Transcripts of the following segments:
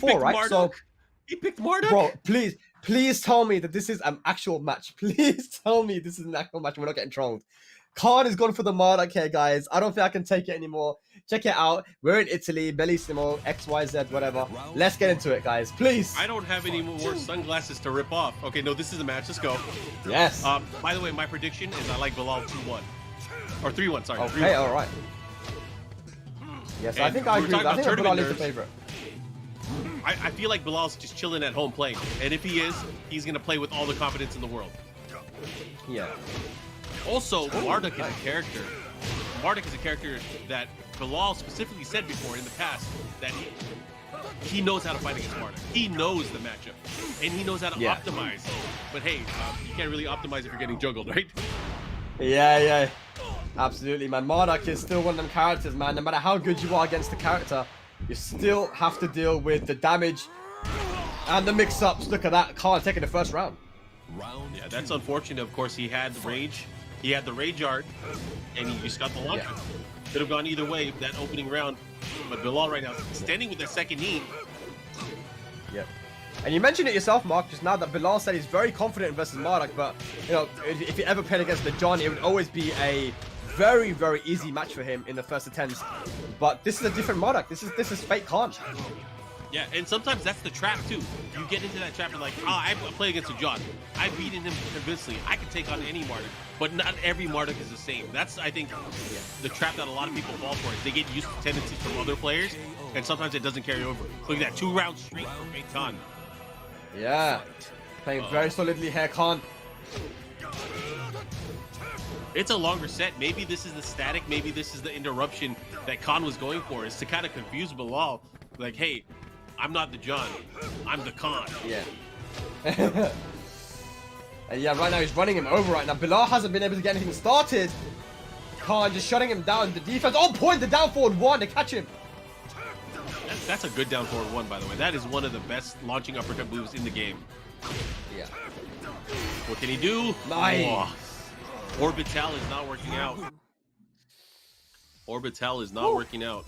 4, right? Marduk. He picked Marduk. Bro, please tell me that this is an actual match. Please tell me this is an actual match. We're not getting trolled. Khan is gone for the Marduk here, guys. I don't think I can take it anymore. Check it out. We're in Italy, Bellissimo, XYZ, whatever. Let's get into it, guys. Please. I don't have any more sunglasses to rip off. Okay, no, this is a match. Let's go. Yes. By the way, my prediction is I like Bilal 2-1. Or 3-1, sorry. Okay, 3-1. all right. Yes, And I think I agree. I think Bilal is the nerves. favorite. I feel like Bilal's just chilling at home playing. And if he is, he's going to play with all the confidence in the world. Yeah. Also, Marduk is a character. Marduk is a character that Bilal specifically said before in the past that he knows how to fight against Marduk. He knows the matchup. And he knows how to optimize. But hey, you can't really optimize if you're getting juggled, right? Yeah. Absolutely, man. Marduk is still one of them characters, man. No matter how good you are against the character, you still have to deal with the damage and the mix-ups. Look at that. Khan taking the first round. Yeah, that's unfortunate. Of course, he had the rage. He had the rage art, and he just got the launcher. Could have gone either way that opening round. But Bilal right now standing with the second knee. Yep. And you mentioned it yourself, Mark, just now that Bilal said he's very confident versus Marduk, but you know, if you ever played against the John, it would always be a very, very easy match for him in the first attempts. But this is a different Marduk. This is fake Khan. Yeah, and sometimes that's the trap too. You get into that trap and like, I play against a John. I've beaten him convincingly. I can take on any Marduk, but not every Marduk is the same. That's, I think, the trap that a lot of people fall for is they get used to tendencies from other players, and sometimes it doesn't carry over. Look at that 2-round streak for fake Khan. Yeah, playing very solidly here, Khan. It's a longer set. Maybe this is the static. Maybe this is the interruption that Khan was going for, is to kind of confuse Bilal. Like, hey, I'm not the John. I'm the Khan. Yeah. And yeah, right now he's running him over right now. Bilal hasn't been able to get anything started. Khan just shutting him down. The defense on point. The down forward one to catch him. That's a good down forward one, by the way. That is one of the best launching uppercut moves in the game. Yeah. What can he do? Nice. Oh. Orbital is not working out. Orbital is not working out.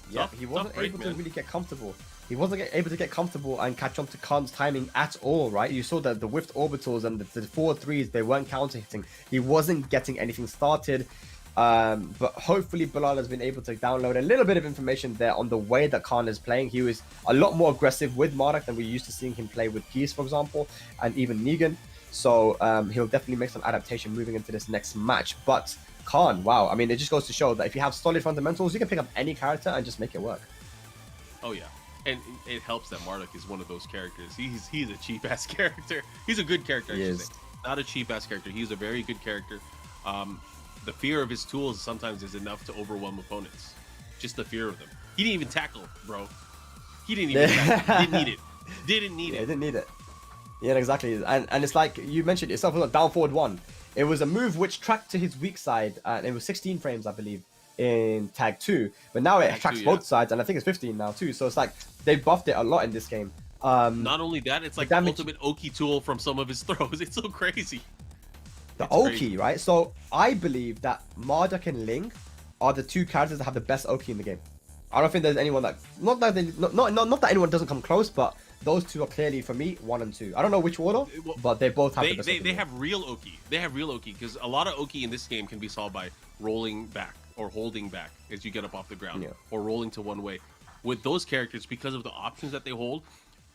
Yeah, he wasn't able to really get comfortable. He wasn't able to get comfortable and catch on to Khan's timing at all, right? You saw that the whiffed orbitals and the 4-3s, they weren't counter hitting. He wasn't getting anything started. But hopefully Bilal has been able to download a little bit of information there on the way that Khan is playing. He was a lot more aggressive with Marduk than we used to seeing him play with Geese, for example, and even Negan. So he'll definitely make some adaptation moving into this next match. But Khan, wow, I mean, it just goes to show that if you have solid fundamentals, you can pick up any character and just make it work. Oh yeah, and it helps that Marduk is one of those characters. He's a cheap ass character. He's a good character, I should say. Not a cheap ass character. He's a very good character. The fear of his tools sometimes is enough to overwhelm opponents. Just the fear of them. He didn't even tackle, bro. He didn't even tackle. Didn't need it. Didn't need it. Didn't need it. Yeah, exactly. And it's like you mentioned it yourself, it was a down forward one. It was a move which tracked to his weak side, and it was 16 frames, I believe, in Tag 2. But now it tracks both sides, and I think it's 15 now too. So it's like they buffed it a lot in this game. Not only that, it's like the ultimate Oki tool from some of his throws. It's so crazy. The Oki, right? So I believe that Marduk and Ling are the two characters that have the best Oki in the game. I don't think there's anyone that not that anyone doesn't come close, but those two are clearly for me 1 and 2. I don't know which order, but they both have the best. They have real Oki. They have real Oki because a lot of Oki in this game can be solved by rolling back or holding back as you get up off the ground, or rolling to one way. With those characters, because of the options that they hold,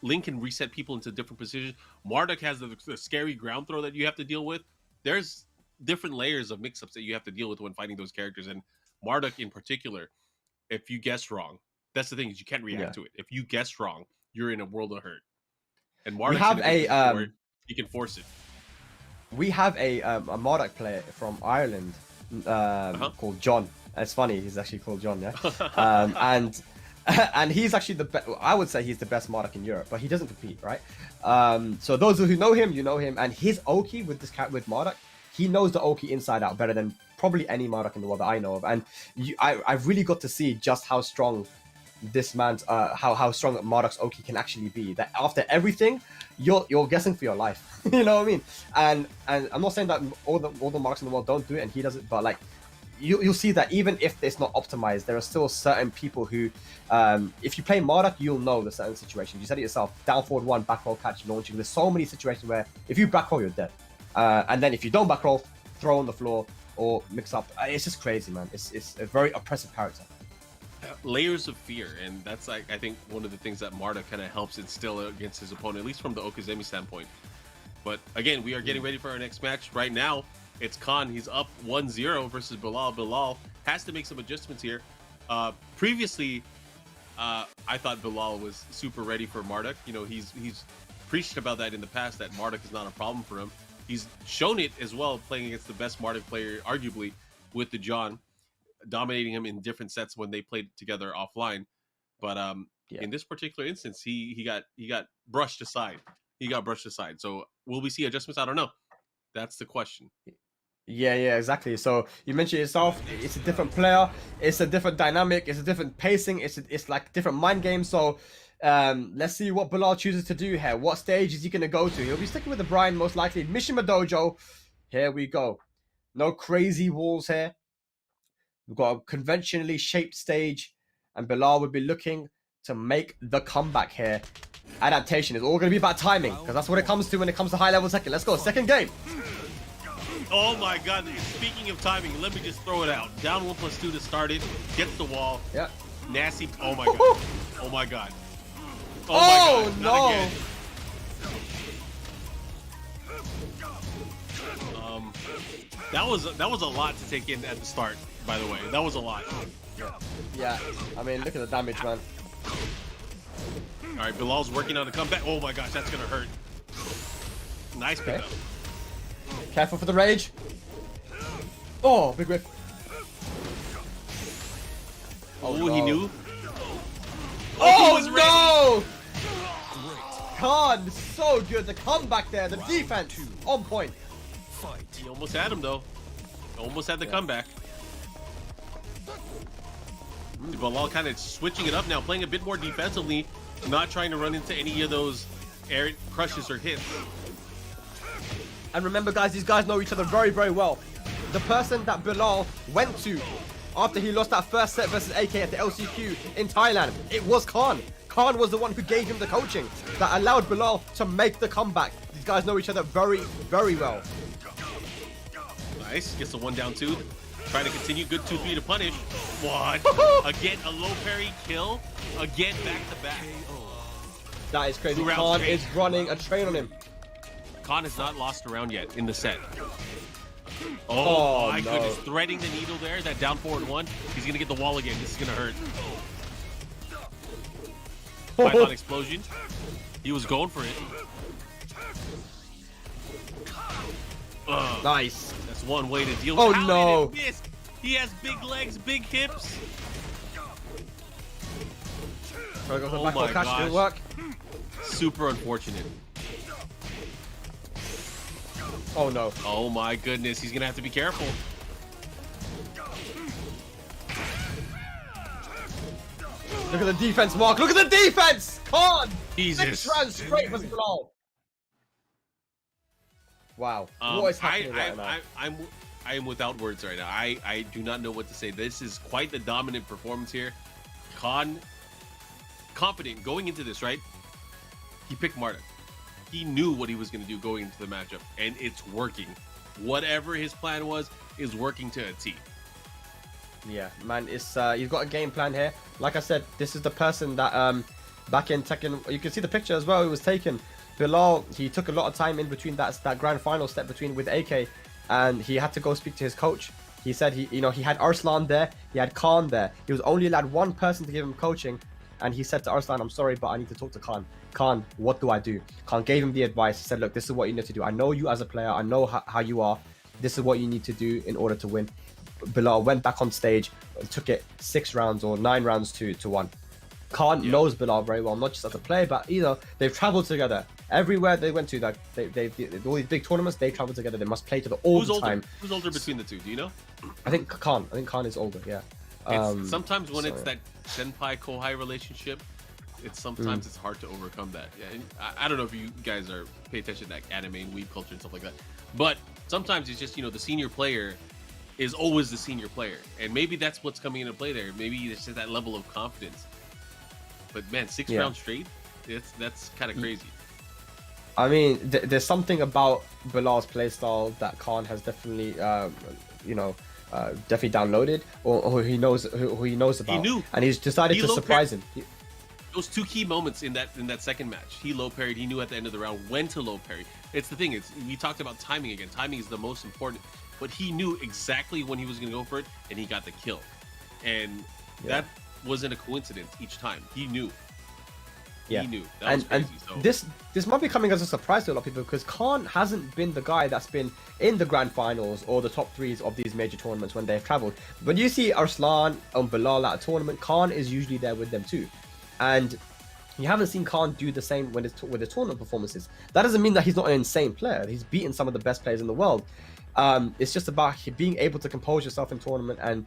Link can reset people into different positions. Marduk has the scary ground throw that you have to deal with. There's different layers of mix-ups that you have to deal with when fighting those characters, and Marduk in particular, if you guess wrong, that's the thing, is you can't react to it. If you guess wrong, you're in a world of hurt. And Marduk, you can force it. We have a Marduk player from Ireland called John. It's funny, he's actually called John, yeah. And he's actually the best. I would say he's the best Marduk in Europe, but he doesn't compete, right? So those who know him, you know him, and his Oki with this cat with Marduk, he knows the Oki inside out better than probably any Marduk in the world that I know of. And I've really got to see just how strong this man's how strong Marduk's Oki can actually be. That after everything, you're guessing for your life. You know what I mean? And I'm not saying that all the Marduks in the world don't do it and he does it, but like you'll see that even if it's not optimized, there are still certain people who, if you play Marduk, you'll know the certain situations. You said it yourself, down forward one, back roll catch, launching. There's so many situations where if you back roll, you're dead. And then if you don't back roll, throw on the floor or mix up. It's just crazy, man. It's a very oppressive character. Layers of fear, and that's like I think one of the things that Marduk kind of helps instill against his opponent, at least from the Okazemi standpoint. But again, we are getting ready for our next match. Right now, it's Khan. He's up 1-0 versus Bilal. Bilal has to make some adjustments here. Previously, I thought Bilal was super ready for Marduk. You know, he's preached about that in the past, that Marduk is not a problem for him. He's shown it as well, playing against the best Marduk player, arguably, with the John, dominating him in different sets when they played together offline. But in this particular instance, he got brushed aside. He got brushed aside. So will we see adjustments? I don't know. That's the question. Yeah, exactly. So you mentioned yourself, it's a different player, it's a different dynamic, it's a different pacing, it's like different mind games. So let's see what Bilal chooses to do here. What stage is he going to go to? He'll be sticking with the Bryan most likely. Mishima Dojo. Here we go. No crazy walls here. We've got a conventionally shaped stage, and Bilal would be looking to make the comeback here. Adaptation is all going to be about timing, because that's what it comes to when it comes to high level second. Let's go, second game. Oh my god, speaking of timing, let me just throw it out. Down 1+2 to start it, gets the wall. Yeah. Nasty. Oh my god. Oh my god. Oh my god. No. That was a lot to take in at the start, by the way. That was a lot. Yeah. I mean, look at the damage, man. All right, Bilal's working on a comeback. Oh my gosh, that's gonna hurt. Nice pickup. Careful for the rage. Oh, big whiff. Oh, no. He knew. Oh, no! Khan, so good. The comeback there, the defense on point. He almost had him though. Almost had the comeback. Bilal kind of switching it up now, playing a bit more defensively, not trying to run into any of those air crushes or hits. And remember, guys, these guys know each other very, very well. The person that Bilal went to after he lost that first set versus AK at the LCQ in Thailand, it was Khan. Khan was the one who gave him the coaching that allowed Bilal to make the comeback. These guys know each other very, very well. Nice. Gets the 1-2. Trying to continue. Good 2-3 to punish. What? Again, a low parry kill. Again, back to back. That is crazy. Khan is running a train on him. Khan has not lost a round yet in the set. Oh my goodness. Threading the needle there. That down forward one. He's going to get the wall again. This is going to hurt. Python explosion. He was going for it. Nice. That's one way to deal with. Oh no. He has big legs, big hips. Oh my gosh. Didn't work. Super unfortunate. Oh no. Oh my goodness. He's going to have to be careful. Look at the defense, Mark. Look at the defense. Khan. Jesus. 6 rounds straight for Bilal. Wow. What is happening right now? I am without words right now. I do not know what to say. This is quite the dominant performance here. Khan, confident going into this, right? He picked Marduk. He knew what he was going to do going into the matchup, and it's working. Whatever his plan was is working to a T. Yeah, man, it's you've got a game plan here. Like I said, this is the person that back in Tekken, you can see the picture as well. It was taken. Bilal, he took a lot of time in between that grand final step between with AK, and he had to go speak to his coach. He said he had Arslan there, he had Khan there. He was only allowed one person to give him coaching, and he said to Arslan, "I'm sorry, but I need to talk to Khan. Khan, what do I do?" Khan gave him the advice. He said, "Look, this is what you need to do. I know you as a player. I know how you are. This is what you need to do in order to win." Bilal went back on stage, took it 6 rounds or 9 rounds to 1. Khan knows Bilal very well, not just as a player, but they've traveled together everywhere they went to. Like they all these big tournaments, they travel together. They must play together all the time. Who's older between the two? Do you know? I think Khan is older. Yeah. Sometimes when it's that senpai kohai relationship, it's hard to overcome that. Yeah, and I don't know if you guys pay attention to like anime and weeb culture and stuff like that, but sometimes it's just the senior player is always the senior player, and maybe that's what's coming into play there. Maybe it's just that level of confidence. But man, 6 rounds straight, that's kind of crazy. I mean, there's something about Bilal's playstyle that Khan has definitely, definitely downloaded, or he knows who he knows about. He knew, and he's decided to surprise him. Those 2 key moments in that second match, he low parried. He knew at the end of the round when to low parry. It's the thing. We talked about timing again. Timing is the most important. But he knew exactly when he was going to go for it, and he got the kill. And that wasn't a coincidence each time. He knew. Yeah. He knew. That was crazy. And this might be coming as a surprise to a lot of people, because Khan hasn't been the guy that's been in the grand finals or the top 3s of these major tournaments when they've traveled. When you see Arslan and Bilal at a tournament, Khan is usually there with them too. And you haven't seen Khan do the same with the tournament performances. That doesn't mean that he's not an insane player. He's beaten some of the best players in the world. It's just about being able to compose yourself in tournament and,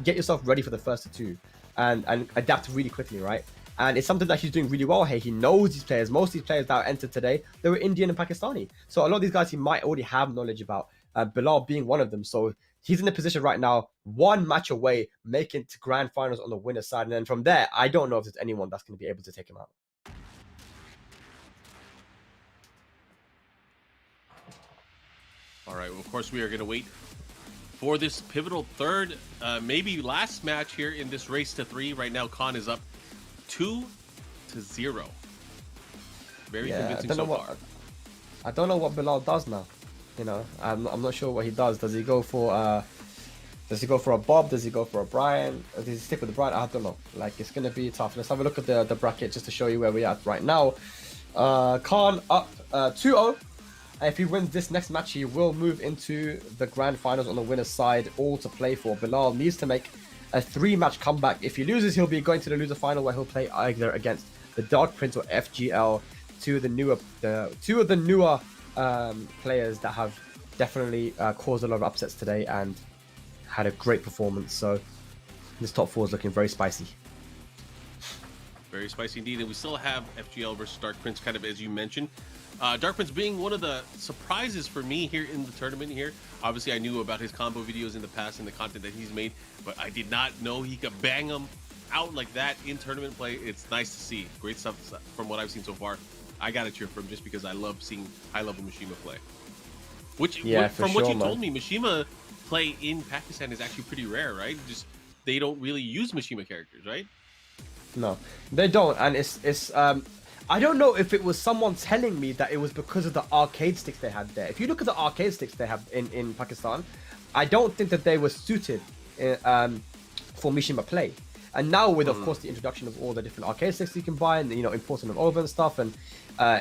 get yourself ready for the first 2 and adapt really quickly, right? And it's something that he's doing really well here. He knows these players. Most of these players that entered today, they were Indian and Pakistani. So a lot of these guys he might already have knowledge about, Bilal being one of them. So he's in a position right now, 1 match away, making it to grand finals on the winner's side. And then from there, I don't know if there's anyone that's going to be able to take him out. All right, well, of course, we are going to wait for this pivotal third, maybe last match here in this race to 3. Right now, Khan is up 2-0. Very convincing so far. I don't know what Bilal does now. I'm not sure what he does. Does he go for a Bob? Does he go for a Bryan? Does he stick with the Bryan? I don't know. Like, it's gonna be tough. Let's have a look at the bracket just to show you where we're at right now. Khan up 2-0. If he wins this next match, he will move into the grand finals on the winner's side, all to play for. Bilal needs to make a 3-match comeback. If he loses, he'll be going to the loser final, where he'll play either against the Dark Prince or FGL, two of the newer players that have definitely caused a lot of upsets today and had a great performance. So this top 4 is looking very spicy. Very spicy indeed. And we still have FGL versus Dark Prince, kind of as you mentioned. Dark Prince being one of the surprises for me here in the tournament here. Obviously, I knew about his combo videos in the past and the content that he's made, but I did not know he could bang them out like that in tournament play. It's nice to see. Great stuff from what I've seen so far. I got to cheer for him just because I love seeing high-level Mishima play. From what you told me, Mishima play in Pakistan is actually pretty rare, right? Just they don't really use Mishima characters, right? No, they don't, and it's I don't know if it was someone telling me that it was because of the arcade sticks they had there. If you look at the arcade sticks they have in Pakistan, I don't think that they were suited for Mishima play. And now with, of course, the introduction of all the different arcade sticks you can buy and, importing them over and stuff, and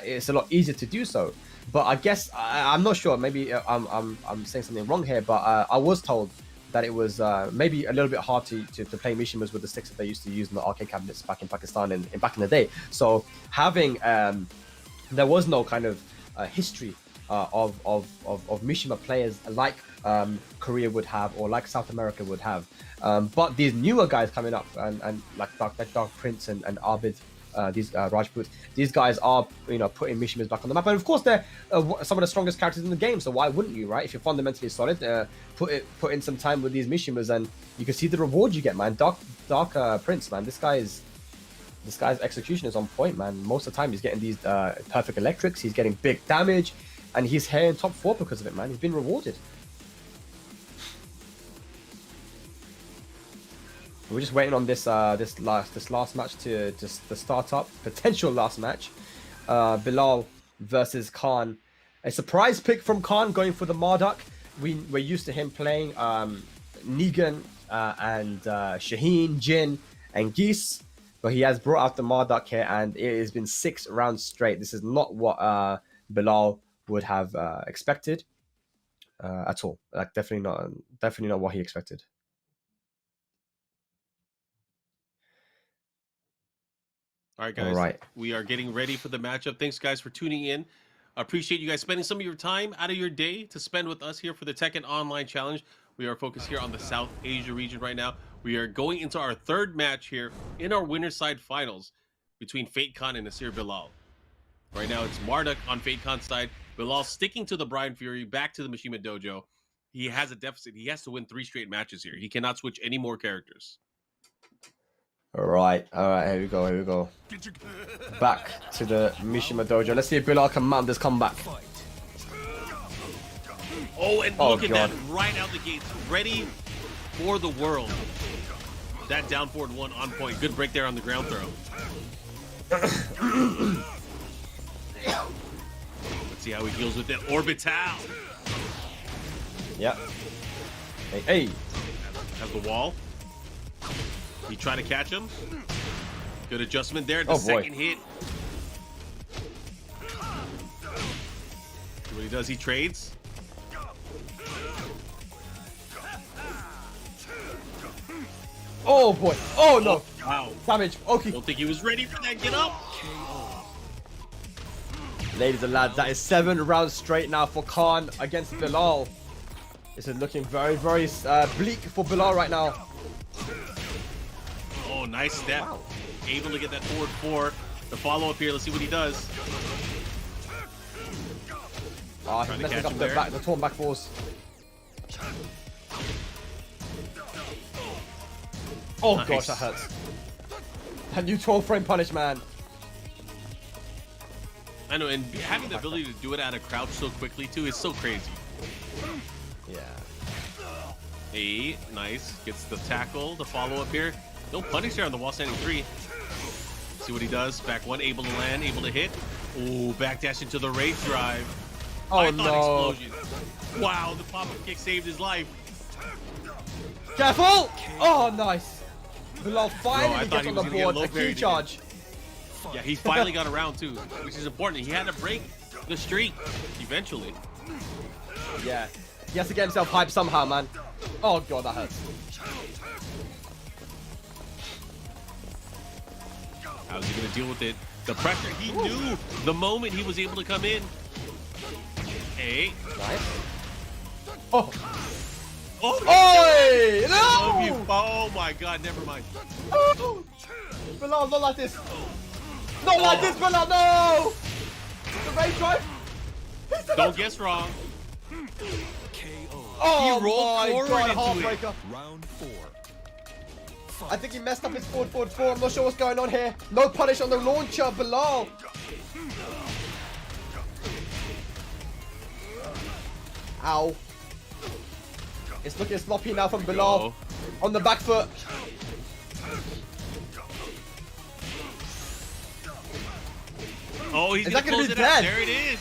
it's a lot easier to do so. But I guess, I'm not sure, maybe I'm saying something wrong here, but I was told that it was maybe a little bit hard to play Mishimas with the sticks that they used to use in the arcade cabinets back in Pakistan and back in the day. So having there was no kind of history of Mishima players like Korea would have or like South America would have. But these newer guys coming up and like Dark Prince and Abid, these Rajput, these guys are putting Mishimas back on the map, and of course they're some of the strongest characters in the game. So why wouldn't you, right? If you're fundamentally solid, put in some time with these Mishimas, and you can see the reward you get, man. Dark Prince, man, this guy's execution is on point, man. Most of the time he's getting these perfect electrics, he's getting big damage, and he's here in top 4 because of it, man. He's been rewarded. We're just waiting on this last match to start up. Potential last match. Bilal versus Khan. A surprise pick from Khan going for the Marduk. We're used to him playing Negan and Shaheen, Jin, and Geese. But he has brought out the Marduk here, and it has been 6 rounds straight. This is not what Bilal would have expected at all. Like definitely not what he expected. All right, guys. We are getting ready for the matchup. Thanks, guys, for tuning in. I appreciate you guys spending some of your time out of your day to spend with us here for the Tekken Online Challenge. We are focused here on the South Asia region right now. We are going into our 3rd match here in our winner's side finals between Fate Khan and Nasir Bilal. Right now, it's Marduk on Fate Khan's side. Bilal sticking to the Bryan Fury, back to the Mishima Dojo. He has a deficit. He has to win 3 straight matches here. He cannot switch any more characters. All right, here we go. Back to the Mishima Dojo. Let's see if Bilal can mount this comeback. Oh, and look at that, right out the gates, ready for the world. That down forward 1 on point. Good break there on the ground throw. Let's see how he deals with that orbital. Yep. Hey. Has the wall. He tried to catch him. Good adjustment there. The second hit. See what he does. He trades. Oh boy. Oh no. Wow. Damage. Okay. Don't think he was ready for that. Get up. Ladies and lads, that is 7 rounds straight now for Khan against Bilal. This is looking very, very bleak for Bilal right now. Oh, nice step. Wow. Able to get that forward 4. The follow-up here. Let's see what he does. Oh, he's messing up the torn back force. Oh nice. Gosh, that hurts. That new 12 frame punish, man. I know, and having the ability to do it out of crouch so quickly too is so crazy. Yeah. Hey, nice. Gets the tackle, the follow-up here. No punish there on the wall standing 3. See what he does. Back 1, able to land, able to hit. Ooh, backdash into the race drive. Oh no. Explosion. Wow, the pop-up kick saved his life. Careful! Oh, nice. Bilal finally gets on the board. A key charge. Yeah, he finally got around too, which is important. He had to break the streak eventually. Yeah, he has to get himself hyped somehow, man. Oh god, that hurts. How's he gonna deal with it? The pressure, he knew the moment he was able to come in. Hey. Nice. Oh. Oh, Oi! No! Oh my god, never mind. Oh. Bilal, not like this. Not like this, Bilal, no! The race drive. Don't guess wrong. Oh he rolled forward god, into heartbreaker. It. Round 4. I think he messed up his forward 4. I'm not sure what's going on here. No punish on the launcher, Bilal. Ow. It's looking sloppy now from Bilal. On the back foot. Oh, he's gonna close be it dead? Out. There it is.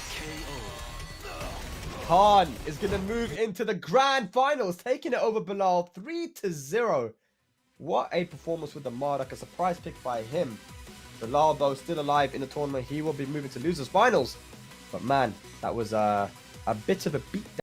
Khan is gonna move into the grand finals, taking it over Bilal 3-0. What a performance with the Marduk, a surprise pick by him. Bilal, though, still alive in the tournament. He will be moving to losers finals. But man, that was a bit of a beatdown.